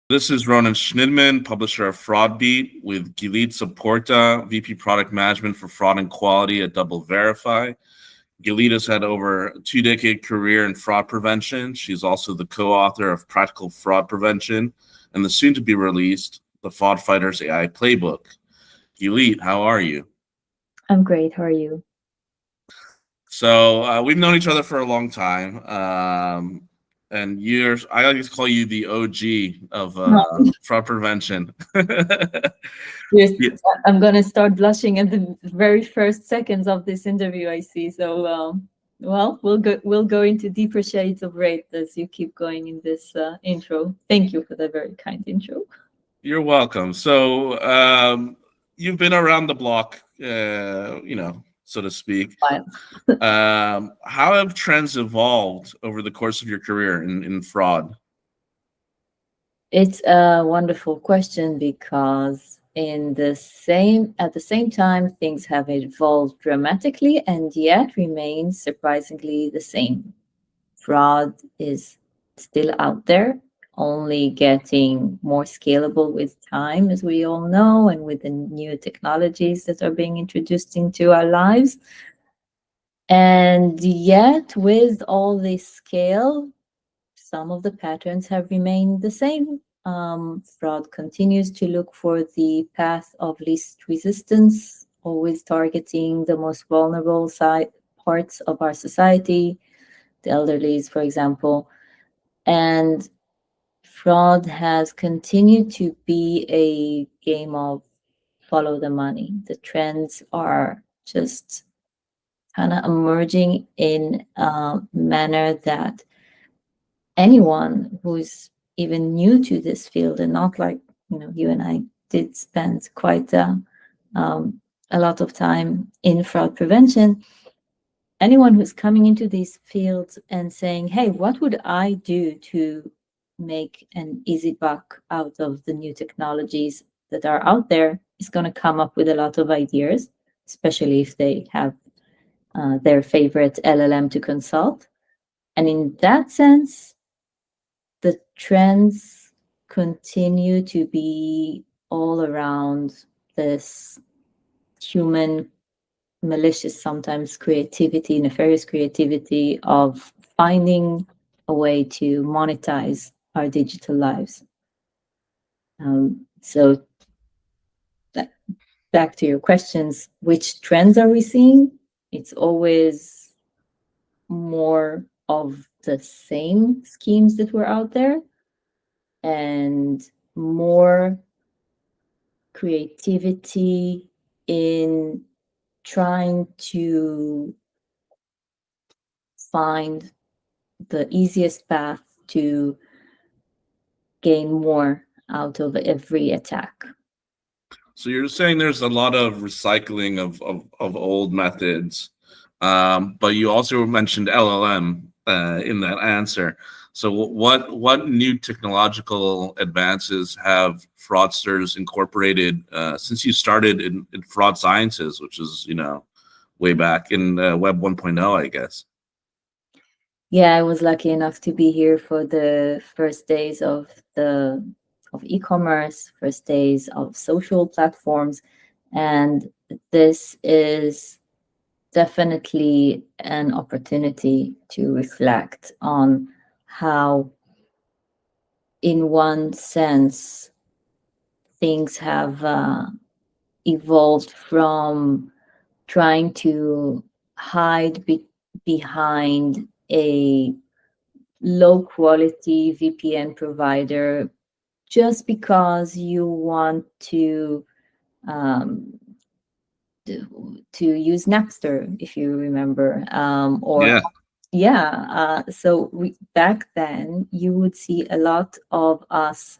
This is Ronan Schnidman, publisher of Fraudbeat, with Gilit Saporta, VP Product Management for Fraud and Quality at DoubleVerify. Gilit has had over a 2-decade career in fraud prevention. She's also the co-author of Practical Fraud Prevention and the soon-to-be released The Fraud Fighter's AI Playbook. Gilit, how are you? I'm great. How are you? So we've known each other for a long time. And I like to call you the OG of fraud prevention. Yes, Yeah. I'm gonna start blushing at the very first seconds of this interview, I see. So, well, we'll go into deeper shades of red as you keep going in this intro. Thank you for the very kind intro. You're welcome. So you've been around the block, so to speak. Fine. How have trends evolved over the course of your career in fraud? It's a wonderful question because at the same time, things have evolved dramatically and yet remain surprisingly the same. Fraud is still out there, only getting more scalable with time, as we all know, and with the new technologies that are being introduced into our lives. And yet, with all this scale, some of the patterns have remained the same. Fraud continues to look for the path of least resistance, always targeting the most vulnerable parts of our society, the elderlies, for example. And fraud has continued to be a game of follow the money. The trends are just kind of emerging in a manner that anyone who's even new to this field, and not like you and I did spend quite a lot of time in fraud prevention. Anyone who's coming into these fields and saying, hey, what would I do to make an easy buck out of the new technologies that are out there, is going to come up with a lot of ideas, especially if they have their favorite LLM to consult. And in that sense, the trends continue to be all around this human, malicious, sometimes creativity, nefarious creativity of finding a way to monetize our digital lives. So back to your questions, which trends are we seeing? It's always more of the same schemes that were out there and more creativity in trying to find the easiest path to gain more out of every attack. So you're saying there's a lot of recycling of old methods, but you also mentioned LLM in that answer. So what new technological advances have fraudsters incorporated since you started in fraud sciences, which is way back in Web 1.0, I guess? Yeah, I was lucky enough to be here for the first days of e-commerce, first days of social platforms, and this is definitely an opportunity to reflect on how, in one sense, things have evolved from trying to hide behind a low quality VPN provider just because you want to use Napster, if you remember, so back then you would see a lot of us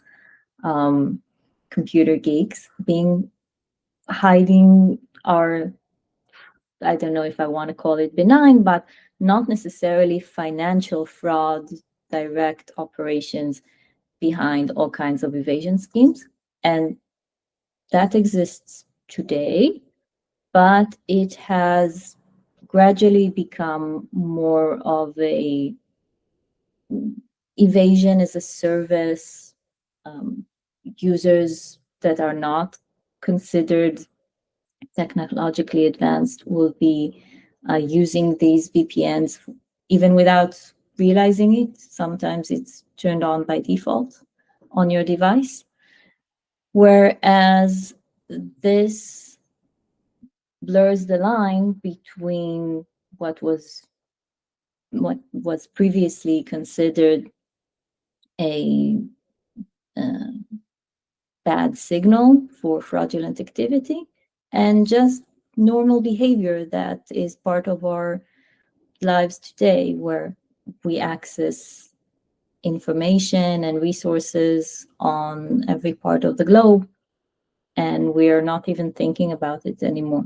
computer geeks hiding our, I don't know if I want to call it benign, but not necessarily financial fraud, direct operations behind all kinds of evasion schemes. And that exists today, but it has gradually become more of a evasion as a service users that are not considered technologically advanced will be using these VPNs even without realizing it. Sometimes it's turned on by default on your device. Whereas this blurs the line between what was previously considered a bad signal for fraudulent activity and just normal behavior that is part of our lives today, where we access information and resources on every part of the globe, and we are not even thinking about it anymore.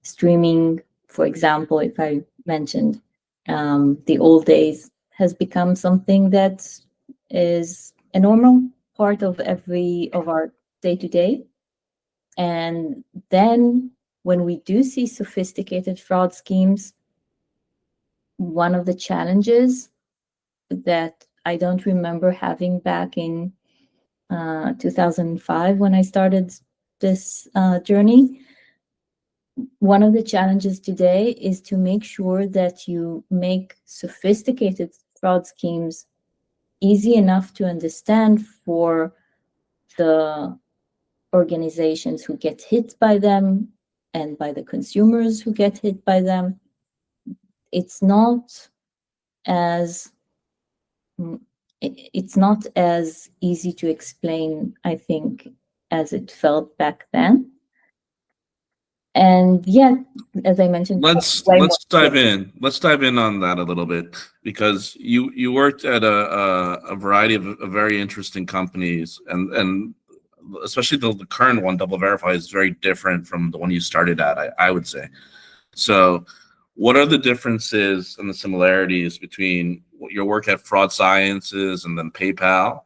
Streaming, for example, if I mentioned the old days, has become something that is a normal part of our day-to-day. And then when we do see sophisticated fraud schemes, one of the challenges that I don't remember having back in 2005 when I started this journey, one of the challenges today is to make sure that you make sophisticated fraud schemes easy enough to understand for the organizations who get hit by them and by the consumers who get hit by them. It's not as easy to explain, I think, as it felt back then. And yeah, as I mentioned, Let's dive in. Let's dive in on that a little bit, because you worked at a variety of very interesting companies, and especially the current one, DoubleVerify, is very different from the one you started at, I would say. So what are the differences and the similarities between your work at Fraud Sciences and then PayPal?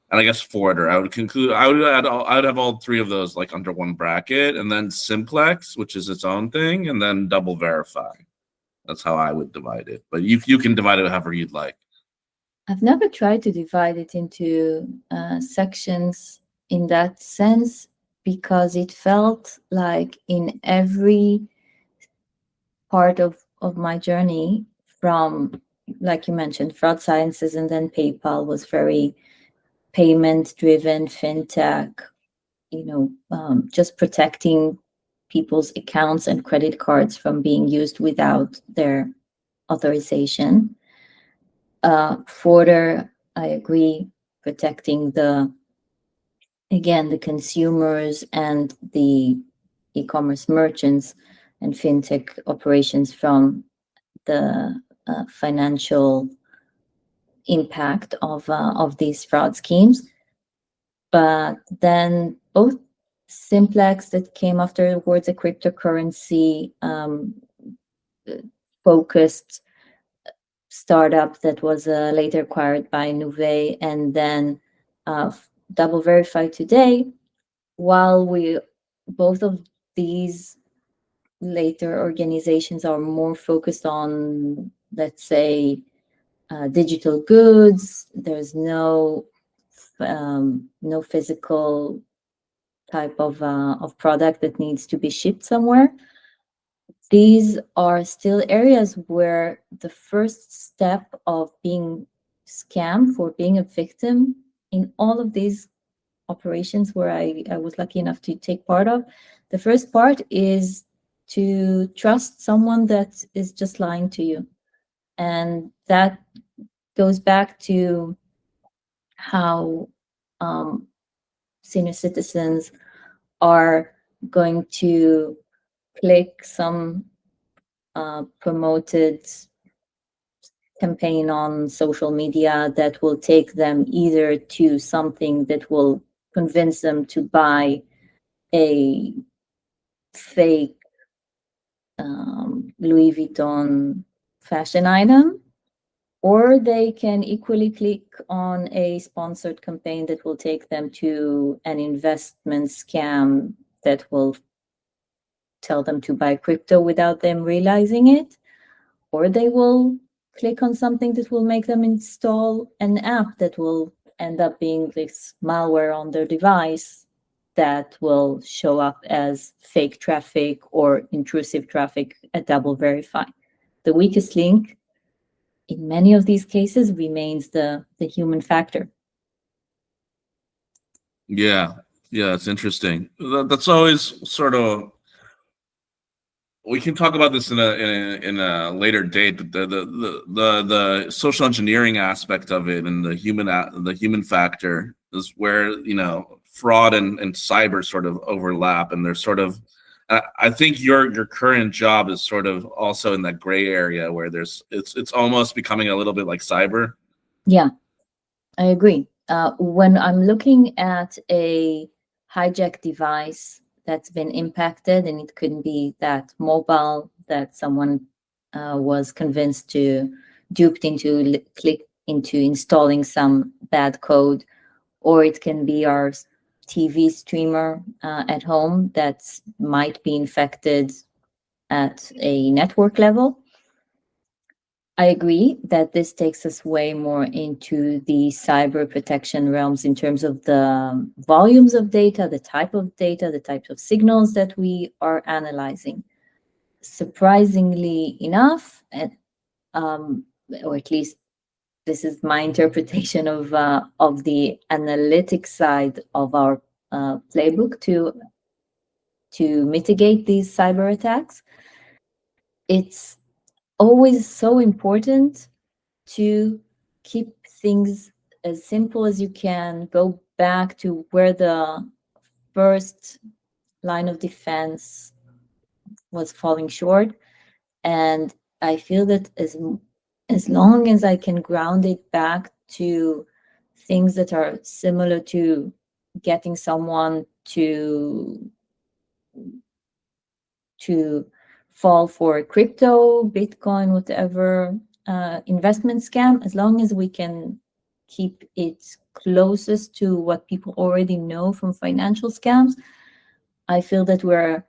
And I guess Forder, I would have all three of those like under one bracket, and then Simplex, which is its own thing, and then DoubleVerify. That's how I would divide it. But you can divide it however you'd like. I've never tried to divide it into sections in that sense, because it felt like in every part of my journey, from, like you mentioned, Fraud Sciences, and then PayPal was very payment-driven, fintech, just protecting people's accounts and credit cards from being used without their authorization. Forder, I agree, protecting the consumers and the e-commerce merchants and fintech operations from the financial impact of these fraud schemes. But then both Simplex, that came afterwards, a cryptocurrency focused startup that was later acquired by Nuvei, and then DoubleVerify today, while both of these later organizations are more focused on, let's say, digital goods, there's no physical type of product that needs to be shipped somewhere. These are still areas where the first step of being scammed, for being a victim in all of these operations where I was lucky enough to take part of, the first part is to trust someone that is just lying to you. And that goes back to how senior citizens are going to click some promoted campaign on social media that will take them either to something that will convince them to buy a fake Louis Vuitton fashion item, or they can equally click on a sponsored campaign that will take them to an investment scam that will tell them to buy crypto without them realizing it, or they will click on something that will make them install an app that will end up being this malware on their device that will show up as fake traffic or intrusive traffic at DoubleVerify. The weakest link in many of these cases remains the human factor. Yeah, it's interesting. That's always sort of. We can talk about this in a later date. But the social engineering aspect of it and the human factor is where fraud and cyber sort of overlap, and there's sort of. I think your current job is sort of also in that gray area where it's almost becoming a little bit like cyber. Yeah, I agree. When I'm looking at a hijacked device that's been impacted, and it could be that mobile that someone was convinced to duped into click into installing some bad code, or it can be our TV streamer at home that might be infected at a network level. I agree that this takes us way more into the cyber protection realms in terms of the volumes of data, the type of data, the types of signals that we are analyzing. Surprisingly enough, or at least this is my interpretation of the analytic side of our playbook to mitigate these cyber attacks. It's always so important to keep things as simple as you can, go back to where the first line of defense was falling short. And I feel that as long as I can ground it back to things that are similar to getting someone to fall for crypto, Bitcoin, whatever investment scam, as long as we can keep it closest to what people already know from financial scams, I feel that we're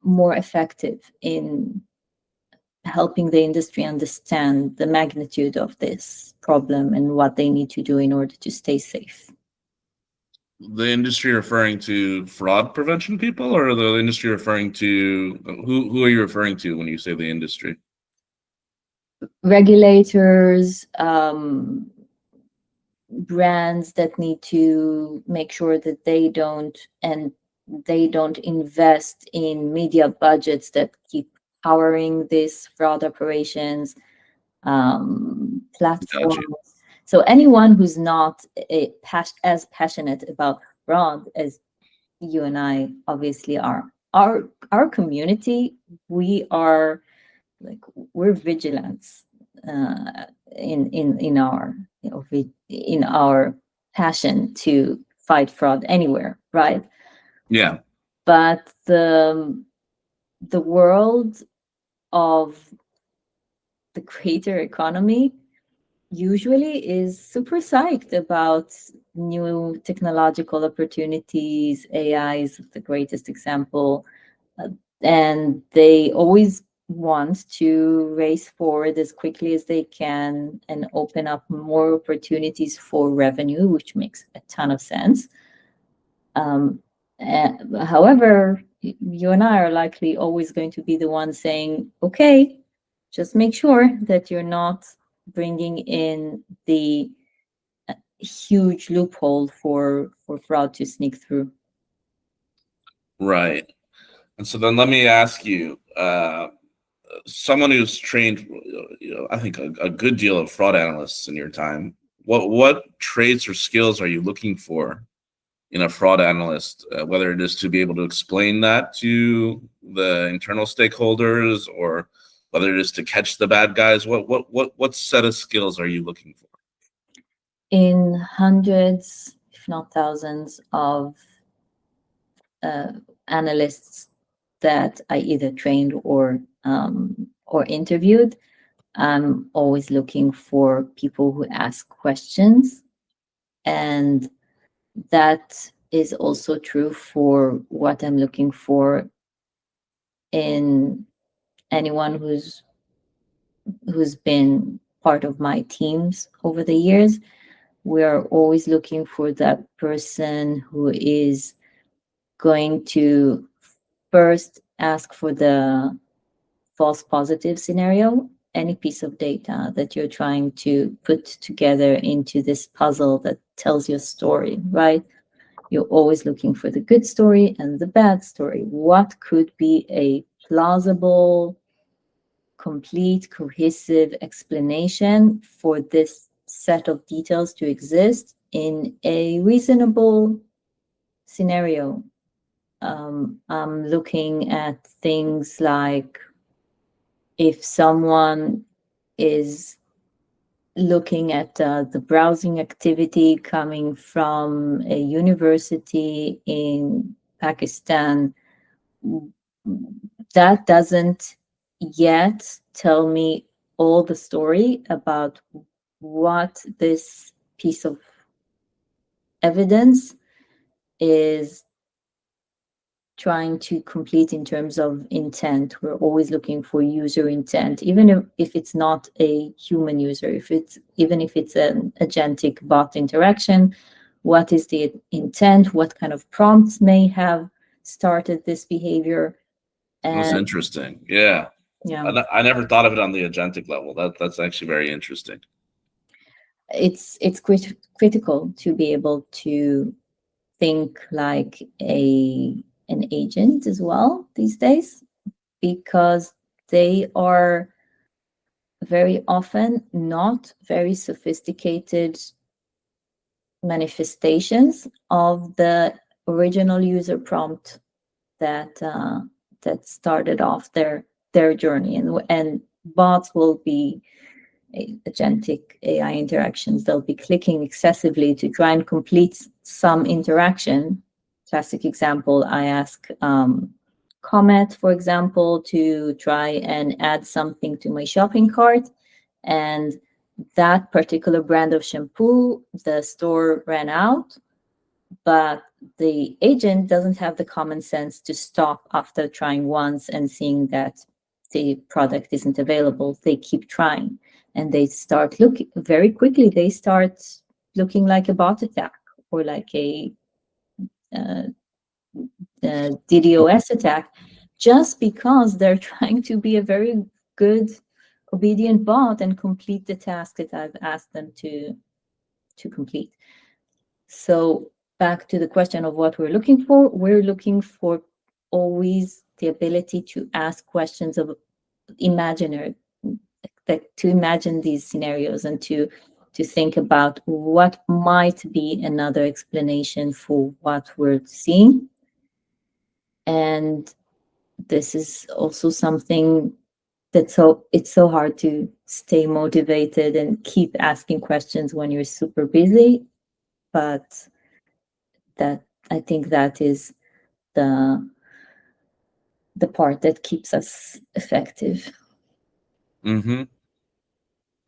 more effective in helping the industry understand the magnitude of this problem and what they need to do in order to stay safe. The industry referring to fraud prevention people, or the industry referring to who are you referring to when you say the industry? Regulators, brands that need to make sure that they don't invest in media budgets that keep powering these fraud operations, platforms. Gotcha. So anyone who's not as passionate about fraud as you and I obviously are, our community, we're vigilants in our passion to fight fraud anywhere, right? Yeah. But the world of the creator economy usually is super psyched about new technological opportunities. AI is the greatest example. And they always want to race forward as quickly as they can and open up more opportunities for revenue, which makes a ton of sense. However, you and I are likely always going to be the ones saying, okay, just make sure that you're not bringing in the huge loophole for fraud to sneak through. Right. And so then let me ask you, someone who's trained, I think a good deal of fraud analysts in your time, what traits or skills are you looking for in a fraud analyst, whether it is to be able to explain that to the internal stakeholders, or whether it is to catch the bad guys? What set of skills are you looking for? In hundreds, if not thousands, of analysts that I either trained or interviewed, I'm always looking for people who ask questions, and that is also true for what I'm looking for in anyone who's been part of my teams over the years. we are always looking for that person who is going to first ask for the false positive scenario. Any piece of data that you're trying to put together into this puzzle that tells your story, right? You're always looking for the good story and the bad story. What could be a plausible, complete, cohesive explanation for this set of details to exist in a reasonable scenario? I'm looking at things like if someone is looking at the browsing activity coming from a university in Pakistan, that doesn't yet tell me all the story about what this piece of evidence is trying to complete in terms of intent. We're always looking for user intent, even if it's not a human user, even if it's an agentic bot interaction. What is the intent? What kind of prompts may have started this behavior? That's And interesting. Yeah. yeah, I never thought of it on the agentic level. That's actually very interesting. it's critical to be able to think like an agent as well these days, because they are very often not very sophisticated manifestations of the original user prompt that that started off their journey, and bots will be agentic AI interactions. They'll be clicking excessively to try and complete some interaction. Classic example, I ask Comet, for example, to try and add something to my shopping cart. And that particular brand of shampoo, the store ran out, but the agent doesn't have the common sense to stop after trying once and seeing that the product isn't available. They keep trying, and they start looking very quickly. They start looking like a bot attack or like a DDoS attack, just because they're trying to be a very good, obedient bot and complete the task that I've asked them to complete. So back to the question of what we're looking for, we're looking for always the ability to ask questions of imaginary, to imagine these scenarios and to think about what might be another explanation for what we're seeing. And this is also something it's so hard to stay motivated and keep asking questions when you're super busy, but that I think that is the part that keeps us effective. Mm-hmm.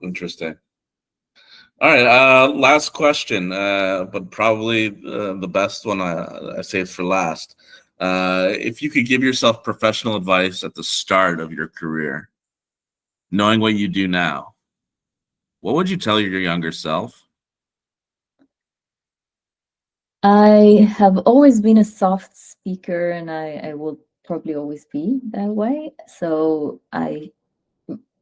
Interesting. All right. Last question, but probably the best one. I saved for last. If you could give yourself professional advice at the start of your career, knowing what you do now, what would you tell your younger self? I have always been a soft speaker, and I will probably always be that way. So I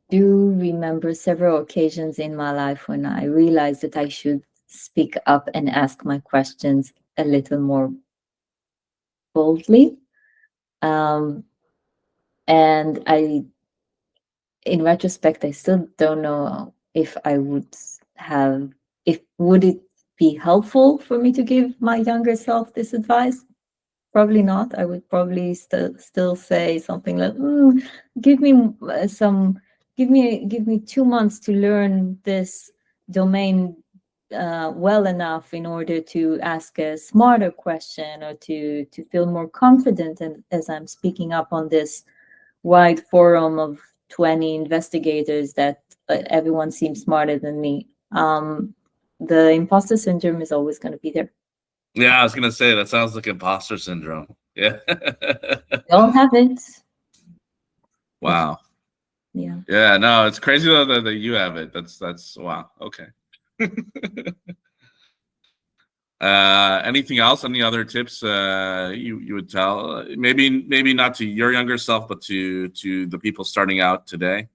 do remember several occasions in my life when I realized that I should speak up and ask my questions a little more boldly. And in retrospect, I still don't know if would it be helpful for me to give my younger self this advice? Probably not. I would probably still say something like, give me 2 months to learn this domain well enough in order to ask a smarter question, or to feel more confident. And as I'm speaking up on this wide forum of 20 investigators that everyone seems smarter than me, the imposter syndrome is always going to be there. Yeah, I was gonna say that sounds like imposter syndrome. Yeah. We all have it. Wow. Yeah. Yeah. No, it's crazy though that you have it. That's wow. Okay. Anything else? Any other tips you would tell? Maybe not to your younger self, but to the people starting out today.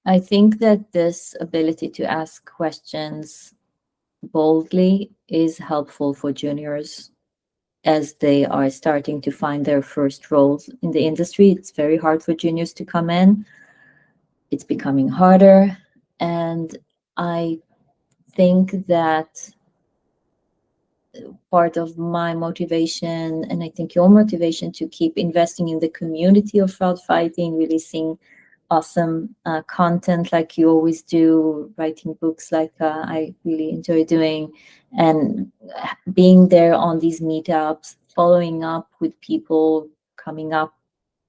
I think that this ability to ask questions boldly is helpful for juniors as they are starting to find their first roles in the industry. It's very hard for juniors to come in. It's becoming harder. And I think that part of my motivation, and I think your motivation, to keep investing in the community of fraud fighting, releasing awesome content like you always do, writing books like I really enjoy doing, and being there on these meetups, following up with people, coming up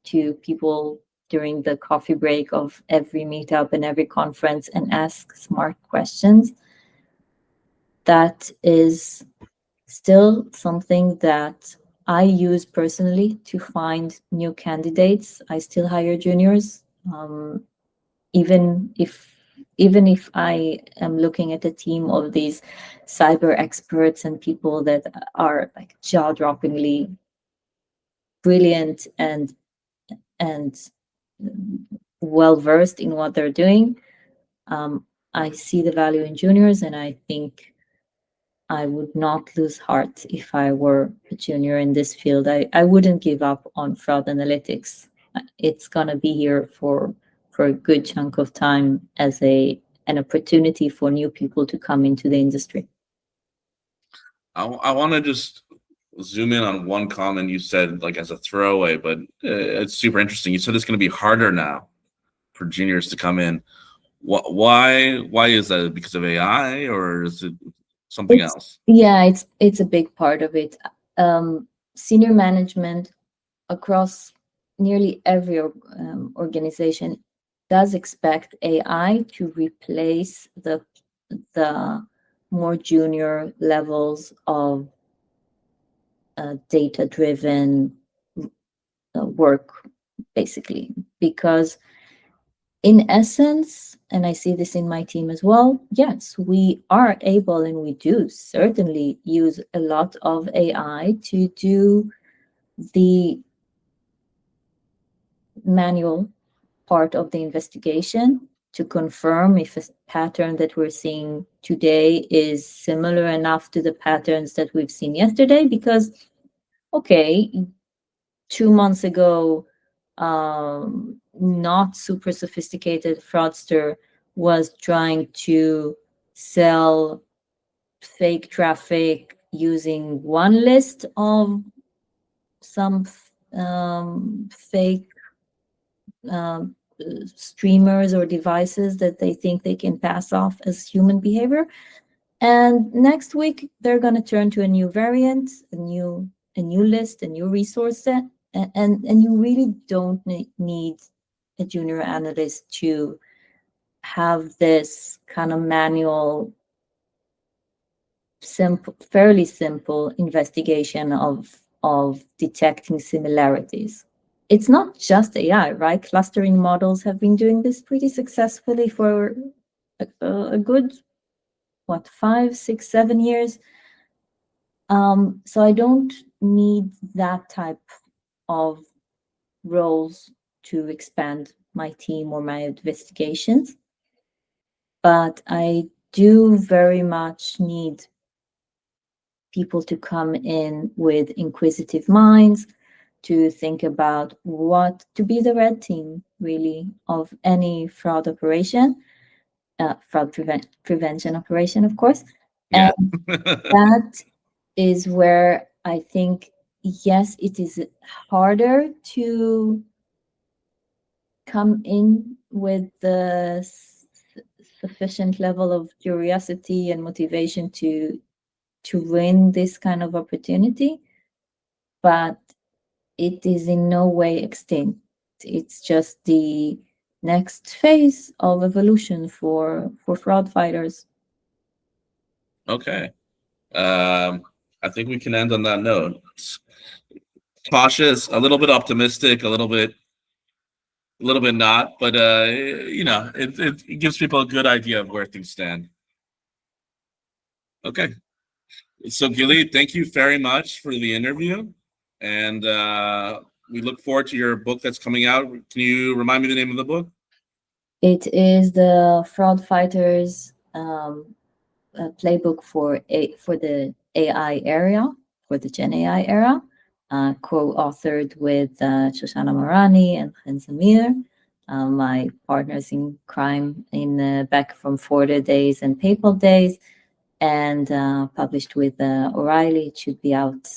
to people during the coffee break of every meetup and every conference and ask smart questions. That is still something that I use personally to find new candidates. I still hire juniors, even if I am looking at a team of these cyber experts and people that are like jaw-droppingly brilliant and well versed in what they're doing. I see the value in juniors, and I think I would not lose heart if I were a junior in this field. I wouldn't give up on fraud analytics. It's going to be here for a good chunk of time as an opportunity for new people to come into the industry. I want to just zoom in on one comment you said, like as a throwaway, but it's super interesting. You said it's going to be harder now for juniors to come in. Why is that? Because of AI, or is it something else? Yeah, it's a big part of it. Senior management across nearly every organization does expect AI to replace the more junior levels of data-driven work, basically, because in essence, and I see this in my team as well, yes, we are able, and we do certainly use a lot of AI to do the manual part of the investigation, to confirm if a pattern that we're seeing today is similar enough to the patterns that we've seen yesterday. Because, okay, 2 months ago, not super sophisticated fraudster was trying to sell fake traffic using one list of some fake streamers or devices that they think they can pass off as human behavior. And next week, they're going to turn to a new variant, a new list, a new resource set. And you really don't need a junior analyst to have this kind of manual, fairly simple investigation of detecting similarities. It's not just AI, right? Clustering models have been doing this pretty successfully for a good, 5, 6, 7 years. So I don't need that type of roles to expand my team or my investigations. But I do very much need people to come in with inquisitive minds, to think about to be the red team, really, of any fraud operation, fraud prevention operation, of course. Yeah. And that is where I think, yes, it is harder to come in with the sufficient level of curiosity and motivation to win this kind of opportunity, but it is in no way extinct. It's just the next phase of evolution for fraud fighters. Okay. I think we can end on that note. Cautious, a little bit optimistic, a little bit not, but it gives people a good idea of where things stand. Okay. So Gilit, thank you very much for the interview, and we look forward to your book that's coming out. Can you remind me the name of the book? It is the Fraud Fighters playbook for the AI era, for the Gen AI era, co-authored with Shoshana Marani and Chen Samir, my partners in crime in back from Forder days and PayPal days, and published with O'Reilly. It should be out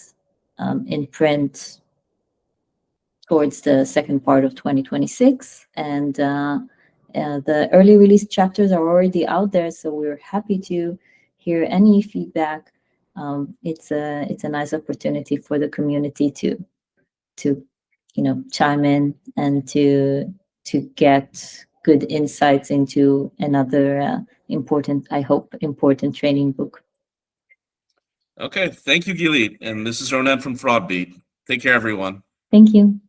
in print towards the second part of 2026, and the early release chapters are already out there, so we're happy to hear any feedback. It's a nice opportunity for the community to chime in and to get good insights into another I hope important training book. Okay, thank you, Gilit. And this is Ronan from Fraudbeat. Take care, everyone. Thank you.